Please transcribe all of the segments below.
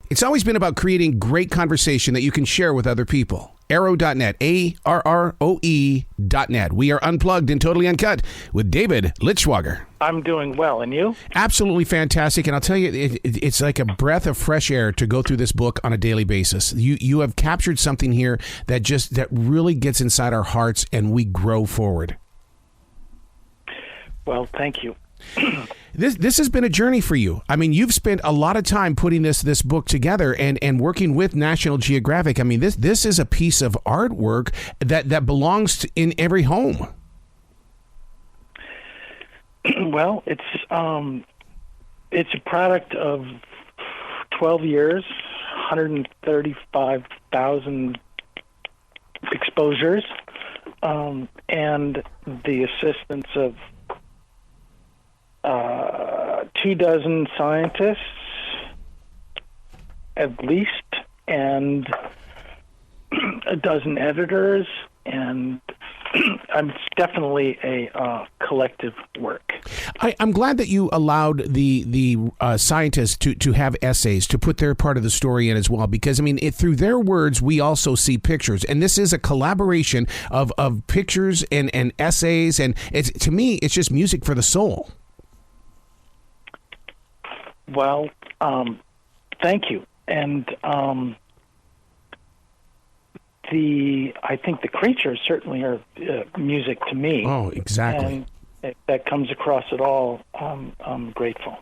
It's always been about creating great conversation that you can share with other people. Arrow.net, ARROE.net. We are unplugged and totally uncut with David Liittschwager. I'm doing well, and you? Absolutely fantastic, and I'll tell you, it's like a breath of fresh air to go through this book on a daily basis. You have captured something here that really gets inside our hearts, and we grow forward. Well, thank you. This has been a journey for you. I mean, you've spent a lot of time putting this book together and working with National Geographic. I mean, this is a piece of artwork that belongs in every home. Well, it's a product of 12 years, 135,000 exposures, and the assistance of 24 scientists, at least, and a dozen editors, and it's definitely a collective work. I'm glad that you allowed the scientists to have essays, to put their part of the story in as well, because, I mean, through their words, we also see pictures, and this is a collaboration of pictures and essays, and to me, it's just music for the soul. Well, thank you. And I think the creatures certainly are music to me. Oh, exactly. And that comes across at all. I'm grateful.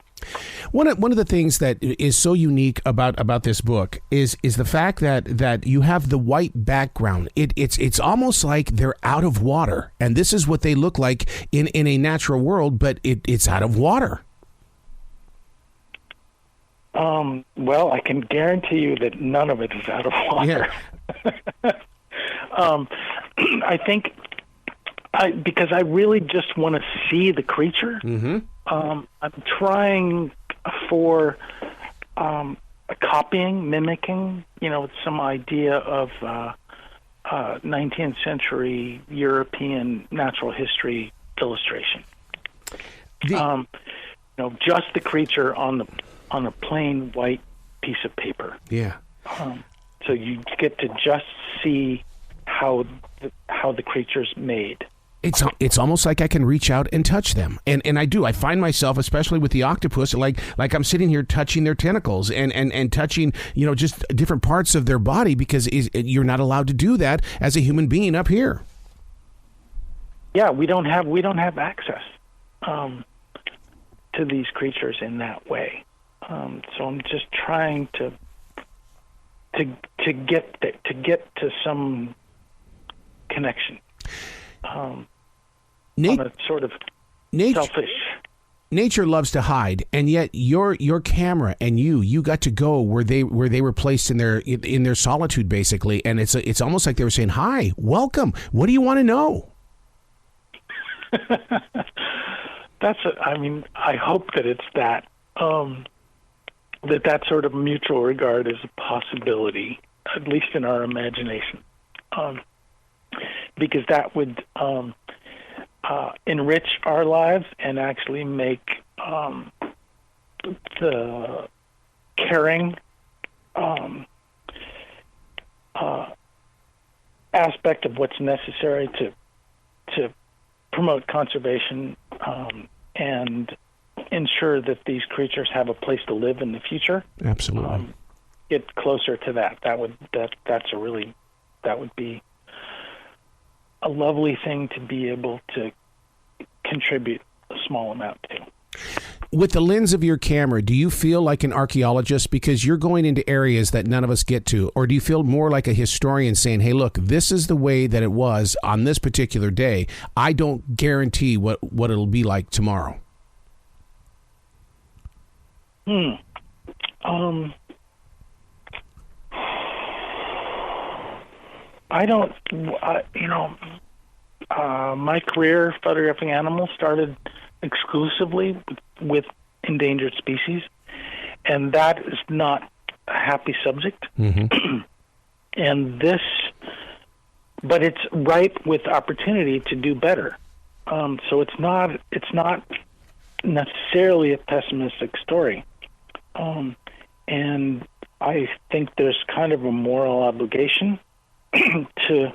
One of the things that is so unique about this book is the fact that you have the white background. It's almost like they're out of water, and this is what they look like in a natural world, but it's out of water. Well, I can guarantee you that none of it is out of water. Yeah. I think because I really just want to see the creature. Mm-hmm. I'm trying for copying, mimicking, some idea of 19th century European natural history illustration. Just the creature on a plain white piece of paper. Yeah. So you get to just see how the creature's made. It's almost like I can reach out and touch them, and I do. I find myself, especially with the octopus, like I'm sitting here touching their tentacles and touching just different parts of their body, because you're not allowed to do that as a human being up here. Yeah, we don't have access to these creatures in that way. So I'm just trying to get to some connection on a sort of selfish. Nature loves to hide, and yet your camera and you got to go where they were placed in their solitude, basically, and it's almost like they were saying, "Hi, welcome. What do you want to know?" I hope that it's that. That sort of mutual regard is a possibility, at least in our imagination, because that would enrich our lives and actually make the caring aspect of what's necessary to promote conservation and ensure that these creatures have a place to live in the future. Absolutely. Get closer to that. That would be a lovely thing to be able to contribute a small amount to. With the lens of your camera, do you feel like an archaeologist because you're going into areas that none of us get to? Or do you feel more like a historian saying, hey, look, this is the way that it was on this particular day. I don't guarantee what it'll be like tomorrow. My career photographing animals started exclusively with endangered species, and that is not a happy subject. Mm-hmm. But it's ripe with opportunity to do better. So it's not necessarily a pessimistic story. And I think there's kind of a moral obligation to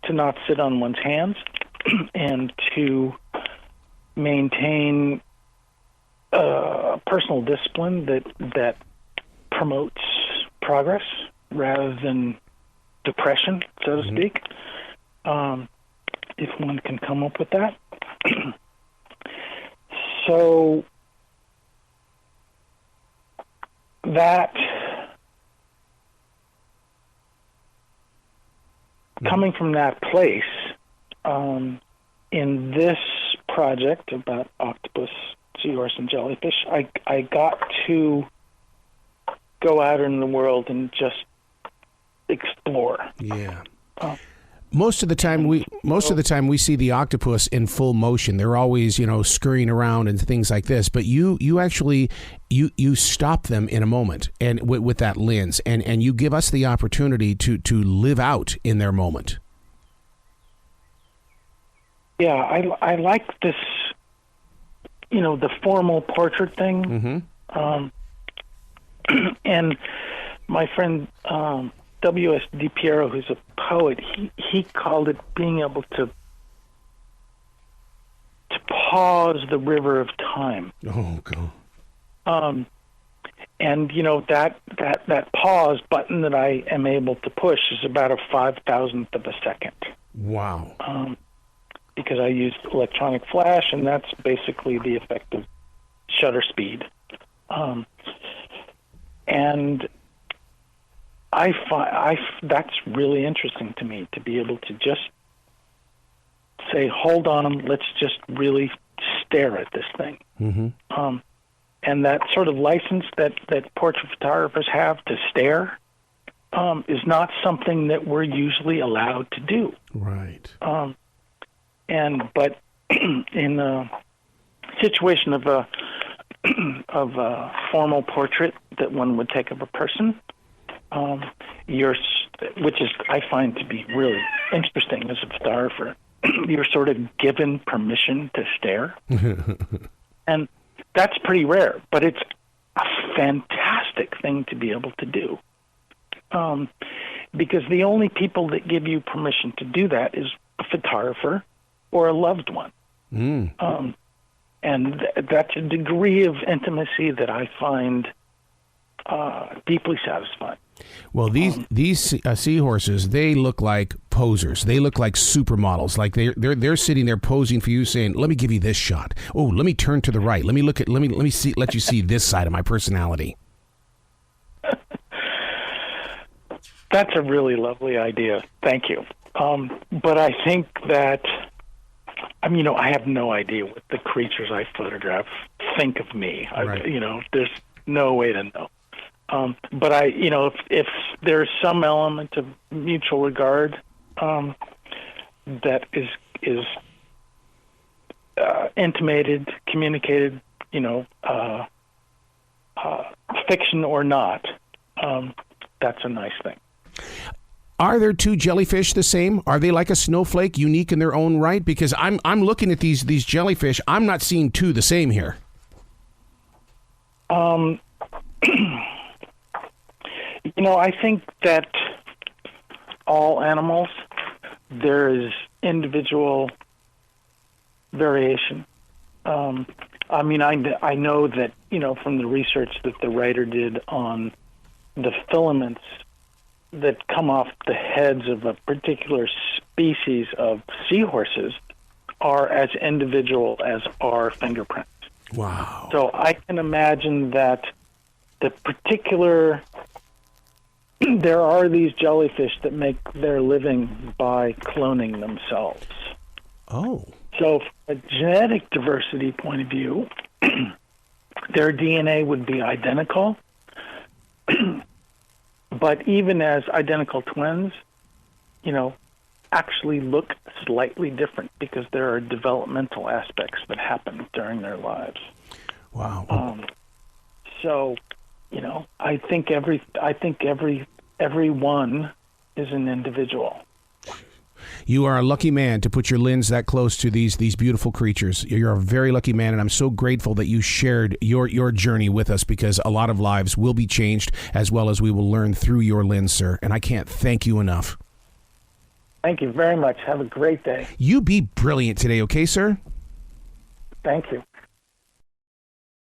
not sit on one's hands and to maintain personal discipline that promotes progress rather than depression, so to speak, if one can come up with that. So that coming from that place, in this project about octopus, seahorse, and jellyfish, I got to go out in the world and just explore. Yeah. Most of the time we see the octopus in full motion. They're always, scurrying around and things like this. But you actually stop them in a moment and with that lens, and you give us the opportunity to live out in their moment. Yeah, I like this, the formal portrait thing. Mm-hmm. And my friend W.S. DiPiero, who's a poet, he called it being able to pause the river of time. Oh, God. And that pause button that I am able to push is about a 5,000th of a second. Wow. Because I used electronic flash, and that's basically the effective shutter speed. And that's really interesting to me, to be able to just say, hold on, let's just really stare at this thing. Mm-hmm. And that sort of license that portrait photographers have to stare is not something that we're usually allowed to do. Right. But in a situation of a formal portrait that one would take of a person, which is I find to be really interesting as a photographer, you're sort of given permission to stare, and that's pretty rare. But it's a fantastic thing to be able to do, because the only people that give you permission to do that is a photographer or a loved one. And that's a degree of intimacy that I find deeply satisfying. Well, these seahorses, they look like posers. They look like supermodels. Like they're sitting there posing for you, saying, "Let me give you this shot. Oh, let me turn to the right. Let you see this side of my personality." That's a really lovely idea. Thank you. But I think that, I have no idea what the creatures I photograph think of me. Right. There's no way to know. But if there's some element of mutual regard that is intimated, communicated, fiction or not, that's a nice thing. Are there two jellyfish the same? Are they like a snowflake, unique in their own right? Because I'm looking at these jellyfish. I'm not seeing two the same here. I think that all animals, there is individual variation. I know that, from the research that the writer did on the filaments that come off the heads of a particular species of seahorses are as individual as our fingerprints. Wow. So I can imagine that there are these jellyfish that make their living by cloning themselves. Oh. So from a genetic diversity point of view, their DNA would be identical. But even as identical twins, actually look slightly different because there are developmental aspects that happen during their lives. Wow. So, I think every one is an individual. You are a lucky man to put your lens that close to these beautiful creatures. You're a very lucky man, and I'm so grateful that you shared your journey with us, because a lot of lives will be changed, as well as we will learn through your lens, sir. And I can't thank you enough. Thank you very much. Have a great day. You be brilliant today, okay, sir? Thank you.